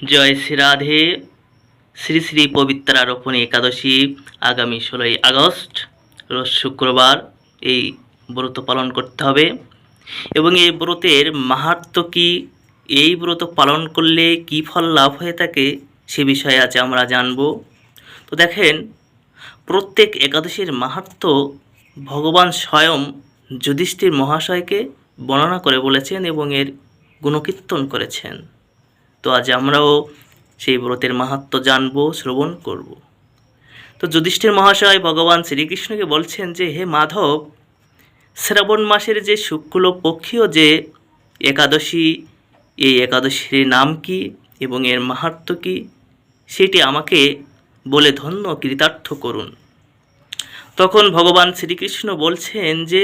জয় শ্রী রাধে। শ্রী শ্রী পবিত্রা রোপণী একাদশী আগামী 16ই আগস্ট রোজ শুক্রবার এই ব্রত পালন করতে হবে এবং এই ব্রতের মাহাত্ম্য কী, এই ব্রত পালন করলে কী ফল লাভ হয়ে থাকে সে বিষয়ে আজ আমরা জানব। তো দেখেন, প্রত্যেক একাদশীর মাহাত্ম্য ভগবান স্বয়ং যুধিষ্ঠির মহাশয়কে বর্ণনা করে বলেছেন এবং এর গুণকীর্তন করেছেন। তো আজ আমরাও সেই ব্রতের মাহাত্ম্য জানব, শ্রবণ করব। তো যুধিষ্ঠির মহাশয় ভগবান শ্রীকৃষ্ণকে বলছেন যে, হে মাধব, শ্রাবণ মাসের যে শুক্লপক্ষীয় যে একাদশী, এই একাদশীর নাম কি এবং এর মাহাত্ম্য কী সেটি আমাকে বলে ধন্য কৃতার্থ করুন। তখন ভগবান শ্রীকৃষ্ণ বলছেন যে,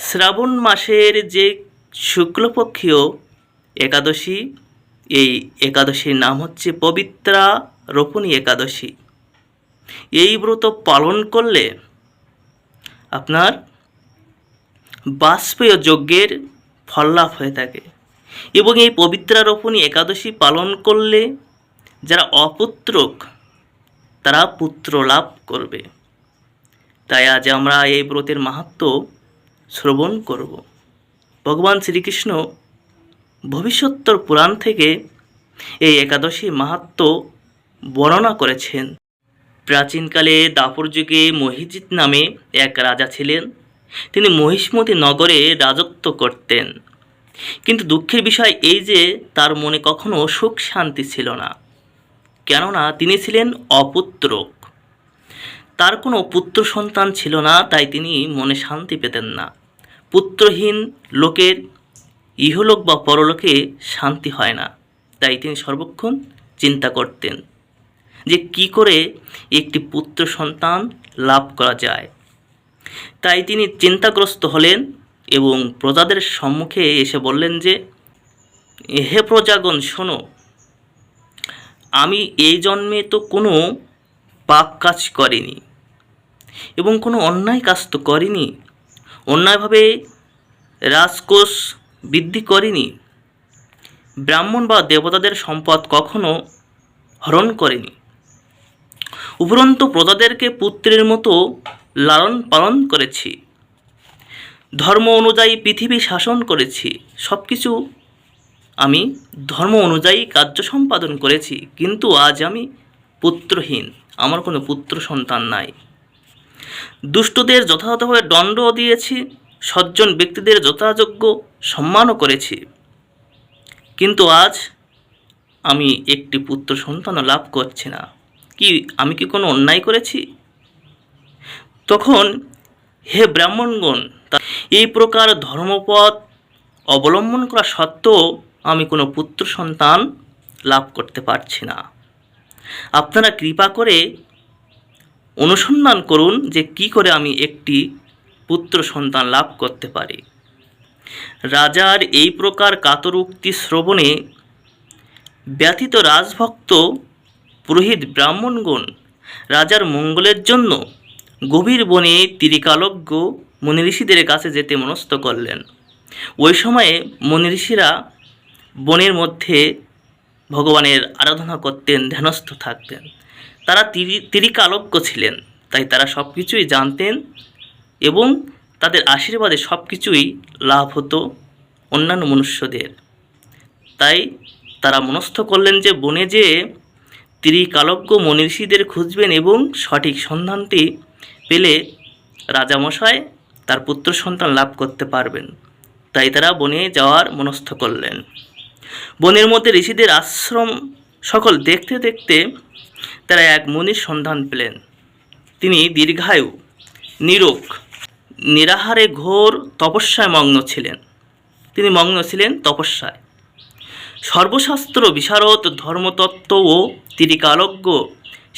শ্রাবণ মাসের যে শুক্লপক্ষীয় একাদশী, এই একাদশীর নাম হচ্ছে পবিত্রা রোপণী একাদশী। এই ব্রত পালন করলে আপনার বাষ্পেয় যজ্ঞের ফল লাভ হয়ে থাকে এবং এই পবিত্রা রোপণী একাদশী পালন করলে যারা অপুত্রক তারা পুত্র লাভ করবে। তাই আজ আমরা এই ব্রতের মাহাত্ম্য শ্রবণ করব। ভগবান শ্রীকৃষ্ণ ভবিষ্যোত্তর পুরাণ থেকে এই একাদশী মাহাত্ম্য বর্ণনা করেছেন। প্রাচীনকালে দাপর যুগে মহিজিৎ নামে এক রাজা ছিলেন। তিনি মহিষ্মতি নগরে রাজত্ব করতেন, কিন্তু দুঃখের বিষয় এই যে তার মনে কখনো সুখ শান্তি ছিল না, কেননা তিনি ছিলেন অপুত্রক। তার কোনো পুত্র সন্তান ছিল না, তাই তিনি মনে শান্তি পেতেন না। পুত্রহীন লোকের ইহলোক বা পরলোকে শান্তি হয় না, তাই তিনি সর্বক্ষণ চিন্তা করতেন যে কি করে একটি পুত্র সন্তান লাভ করা যায়। তাই তিনি চিন্তাগ্রস্ত হলেন এবং প্রজাদের সম্মুখে এসে বললেন যে, হে প্রজাগণ, শোনো, আমি এই জন্মে তো কোনো পাপ কাজ করিনি এবং কোনো অন্যায় কাজ তো করিনি, অন্যায়ভাবে রাজকোষ বৃদ্ধি করিনি, ব্রাহ্মণ বা দেবতাদের সম্পদ কখনো হরণ করিনি, উপরন্তু প্রজাদেরকে পুত্রের মতো লালন পালন করেছি, ধর্ম অনুযায়ী পৃথিবী শাসন করেছি, সব কিছু আমি ধর্ম অনুযায়ী কার্য সম্পাদন করেছি, কিন্তু আজ আমি পুত্রহীন, আমার কোনো পুত্র সন্তান নাই। দুষ্টদের যথাযথভাবে দণ্ডও দিয়েছি, সজ্জন ব্যক্তিদের যথাযোগ্য সম্মানও করেছি, কিন্তু আজ আমি একটি পুত্র সন্তানও লাভ করছি না। আমি কি কোনো অন্যায় করেছি? তখন হে ব্রাহ্মণগণ, এই প্রকার ধর্মপথ অবলম্বন করা সত্ত্বেও আমি কোনো পুত্র সন্তান লাভ করতে পারছি না। আপনারা কৃপা করে অনুসন্ধান করুন যে কি করে আমি একটি পুত্র সন্তান লাভ করতে পারি। রাজার এই প্রকার কাতর উক্তি শ্রবণে ব্যথিত রাজভক্ত পুরোহিত ব্রাহ্মণগণ রাজার মঙ্গলের জন্য গভীর বনে ত্রিকালজ্ঞ মুনিঋষিদের কাছে যেতে মনস্থ করলেন। ওই সময়ে মুনিঋষিরা বনের মধ্যে ভগবানের আরাধনা করতেন, ধ্যানস্থ থাকতেন। তারা ত্রিকালজ্ঞ ছিলেন, তাই তারা সব কিছুই জানতেন এবং তাদের আশীর্বাদে সব কিছুই লাভ হতো অন্যান্য মনুষ্যদের। তাই তারা মনস্থ করলেন যে বনে যেয়ে ত্রিকালজ্ঞ মনীষীদের খুঁজবেন এবং সঠিক সন্ধানটি পেলে রাজামশাই তার পুত্র সন্তান লাভ করতে পারবেন। তাই তারা বনে যাওয়ার মনস্থ করলেন। বনের মধ্যে ঋষিদের আশ্রম সকল দেখতে দেখতে তারা এক মুনির সন্ধান পেলেন। তিনি দীর্ঘায়ু, নিরোগ, নিরাহারে ঘোর তপস্যায় মগ্ন ছিলেন। তিনি মগ্ন ছিলেন তপস্যায়। সর্বশাস্ত্র বিশারদ, ধর্মতত্ত্ব ও ত্রিকালজ্ঞ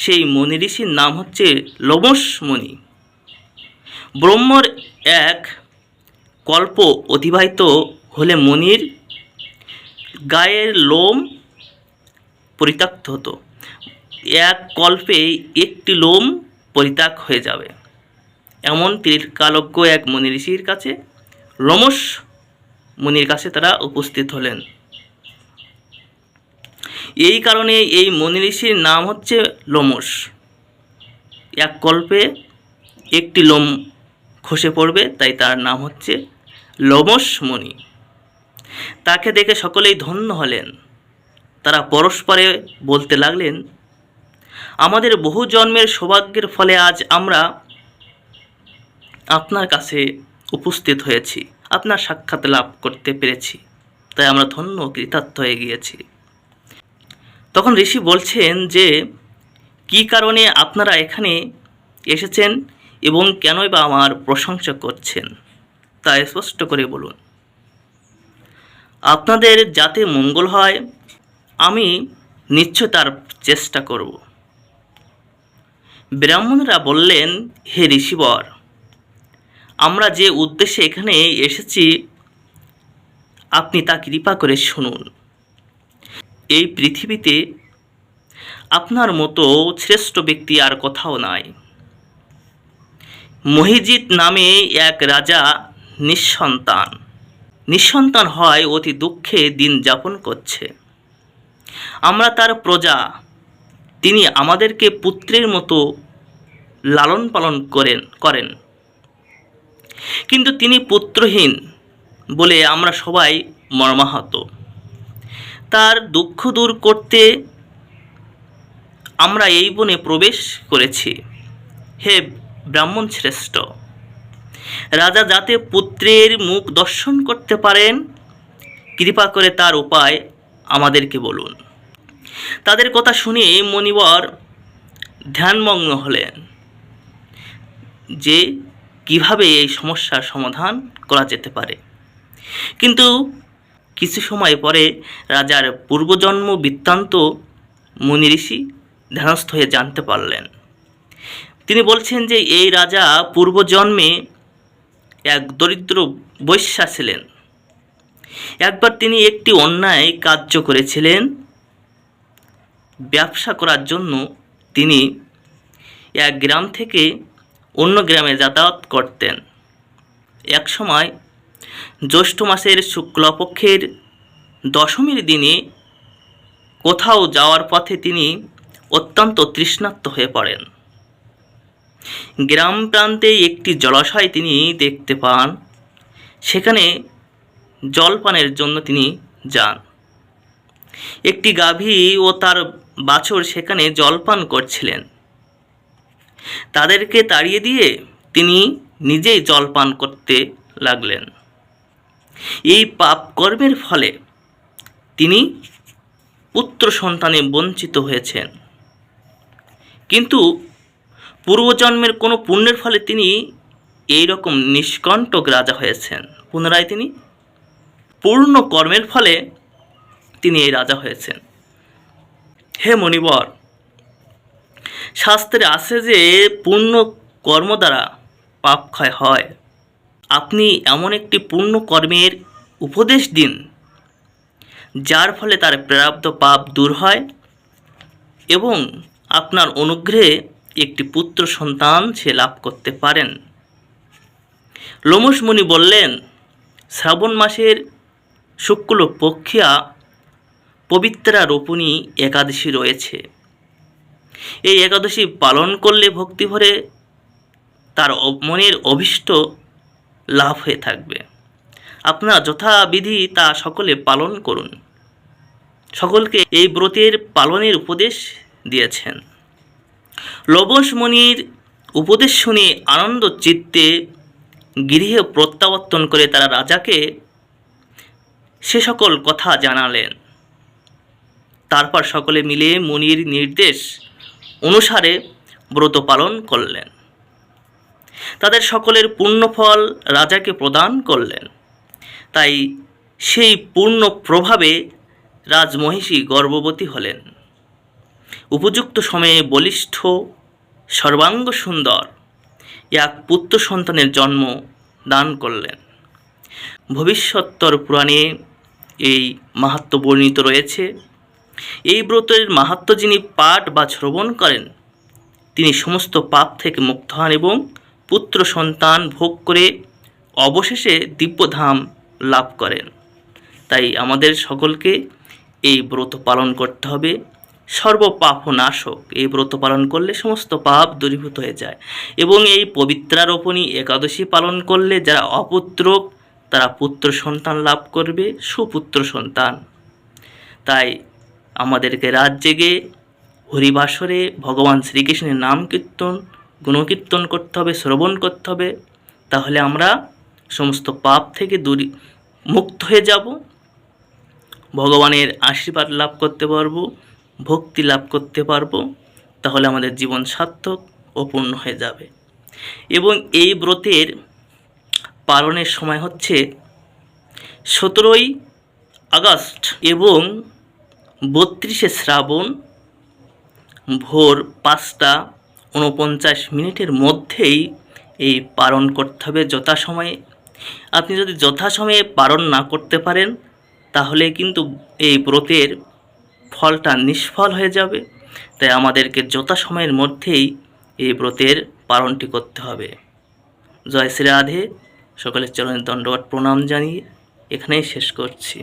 সেই মুনি ঋষির নাম হচ্ছে লোমশ মুনি। ব্রহ্মর এক কল্প অতিবাহিত হলে মুনির গায়ের লোম পরিত্যক্ত হতো। এক কল্পে একটি লোম পরিত্যাগ হয়ে যাবে। এমন ত্রিকালজ্ঞ এক মুনি ঋষির কাছে, লোমশ মুনির কাছে তারা উপস্থিত হলেন। এই কারণে এই মুনি ঋষির নাম হচ্ছে লোমশ। এক কল্পে একটি লোম খসে পড়বে, তাই তার নাম হচ্ছে লোমশ মুনি। তাকে দেখে সকলেই ধন্য হলেন। তারা পরস্পরে বলতে লাগলেন, আমাদের বহু জন্মের সৌভাগ্যের ফলে আজ আমরা আপনার কাছে উপস্থিত হয়েছি, আপনার সাক্ষাৎ লাভ করতে পেরেছি, তাই আমরা ধন্য কৃতার্থ হয়ে গিয়েছি। তখন ঋষি বলছেন যে কী কারণে আপনারা এখানে এসেছেন এবং কেনই বা আমার প্রশংসা করছেন তা স্পষ্ট করে বলুন। আপনাদের যাতে মঙ্গল হয় আমি নিশ্চয় তার চেষ্টা করব। ব্রাহ্মণরা বললেন, হে ঋষিবর, আমরা যে উদ্দেশ্যে এখানে এসেছি আপনি তা কৃপা করে শুনুন। এই পৃথিবীতে আপনার মতো শ্রেষ্ঠ ব্যক্তি আর কোথাও নাই। মহিজিৎ নামে এক রাজা নিঃসন্তান হয় অতি দুঃখে দিন যাপন করছে। আমরা তার প্রজা। তিনি আমাদেরকে পুত্রের মতো লালন পালন করেন, কিন্তু তিনি পুত্রহীন বলে আমরা সবাই মর্মাহত। তার দুঃখ দূর করতে আমরা এই বনে প্রবেশ করেছি। হে ব্রাহ্মণ শ্রেষ্ঠ, রাজা যাতে পুত্রের মুখ দর্শন করতে পারেন কৃপা করে তার উপায় আমাদেরকে বলুন। তাদের কথা শুনে মুনিবর ধ্যানমগ্ন হলেন যে কিভাবে এই সমস্যার সমাধান করা যেতে পারে। কিন্তু কিছু সময় পরে রাজার পূর্বজন্ম বৃত্তান্ত মুনি ঋষি ধ্যানস্থ হয়ে জানতে পারলেন। তিনি বলছেন যে এই রাজা পূর্বজন্মে এক দরিদ্র বৈশ্যা ছিলেন। একবার তিনি একটি অন্যায় কার্য করেছিলেন। ব্যবসা করার জন্য তিনি এক গ্রাম থেকে অন্য গ্রামে যাতায়াত করতেন। এক সময় জ্যৈষ্ঠ মাসের শুক্লপক্ষের দশমীর দিনে কোথাও যাওয়ার পথে তিনি অত্যন্ত তৃষ্ণার্ত হয়ে পড়েন। গ্রাম প্রান্তে একটি জলাশয় তিনি দেখতে পান। সেখানে জলপানের জন্য তিনি যান। একটি গাভী ও তার বাছুর সেখানে জলপান করছিলেন। তাদেরকে তাড়িয়ে দিয়ে তিনি নিজেই জলপান করতে লাগলেন। এই পাপ কর্মের ফলে তিনি পুত্র সন্তানে বঞ্চিত হয়েছেন। কিন্তু পূর্বজন্মের কোনো পুণ্যের ফলে তিনি এই রকম নিষ্কণ্টক রাজা হয়েছেন। পুনরায় তিনি পূর্ণ কর্মের ফলে তিনি এই রাজা হয়েছেন। হে মণিবর, শাস্ত্রে আছে যে পূর্ণ কর্ম দ্বারা পাপ ক্ষয় হয়। আপনি এমন একটি পূর্ণ কর্মের উপদেশ দিন যার ফলে তার প্রারব্ধ পাপ দূর হয় এবং আপনার অনুগ্রহে একটি পুত্র সন্তান সে লাভ করতে পারেন। লোমশ মুনি বললেন, শ্রাবণ মাসের শুক্ল পক্ষিয়া পবিত্রা রোপণী একাদশী রয়েছে। এই একাদশী পালন করলে ভক্তিভরে তার মনের অভীষ্ট লাভ হয়ে থাকবে। আপনারা যথাবিধি তা সকলে পালন করুন। সকলকে এই ব্রতের পালনের উপদেশ দিয়েছেন। লোমশ মুনির উপদেশ শুনে আনন্দ চিত্তে গৃহে প্রত্যাবর্তন করে তারা রাজাকে সে সকল কথা জানালেন। তারপর সকলে মিলে মুনির নির্দেশ অনুসারে ব্রত পালন করলেন। তাদের সকলের পুণ্যফল রাজাকে প্রদান করলেন। তাই সেই পূর্ণ প্রভাবে রাজমহিষী গর্ভবতী হলেন। উপযুক্ত সময়ে বলিষ্ঠ সর্বাঙ্গ সুন্দর এক পুত্র সন্তানের জন্ম দান করলেন। ভবিষ্যত্তর পুরাণে এই মাহাত্ম্য বর্ণিত রয়েছে। এই ব্রতের মাহাত্ম্য যিনি পাঠ বা শ্রবণ করেন তিনি সমস্ত পাপ থেকে মুক্ত হন এবং পুত্র সন্তান ভোগ করে অবশেষে দিব্যধাম লাভ করেন। তাই আমাদের সকলকে এই ব্রত পালন করতে হবে। সর্বপাপনাশক এই ব্রত পালন করলে সমস্ত পাপ দূরীভূত হয়ে যায়। এবং এই পবিত্রারোপণী একাদশী পালন করলে যারা অপুত্রক তারা পুত্র সন্তান লাভ করবে, সুপুত্র সন্তান। তাই আমাদেরকে রাত জেগে হরিবাসরে ভগবান শ্রীকৃষ্ণের নাম কীর্তন গুণকীর্তন করতে হবে, শ্রবণ করতে হবে। তাহলে আমরা সমস্ত পাপ থেকে মুক্ত হয়ে যাব, ভগবানের আশীর্বাদ লাভ করতে পারবো, ভক্তি লাভ করতে পারবো। তাহলে আমাদের জীবন সার্থক ও পূর্ণ হয়ে যাবে। এবং এই ব্রতের পালনের সময় হচ্ছে 17ই আগস্ট এবং 32শে শ্রাবণ ভোর 5:49 মধ্যেই এই পালন করতে হবে যথাসময়ে। আপনি যদি যথাসময়ে পালন না করতে পারেন তাহলে কিন্তু এই ব্রতের ফলটা নিষ্ফল হয়ে যাবে। তাই আমাদেরকে যথাসময়ের মধ্যেই এই ব্রতের পালনটি করতে হবে। জয় শ্রী রাধে। সকলের চরণে দণ্ডবত প্রণাম জানিয়ে এখানেই শেষ করছি।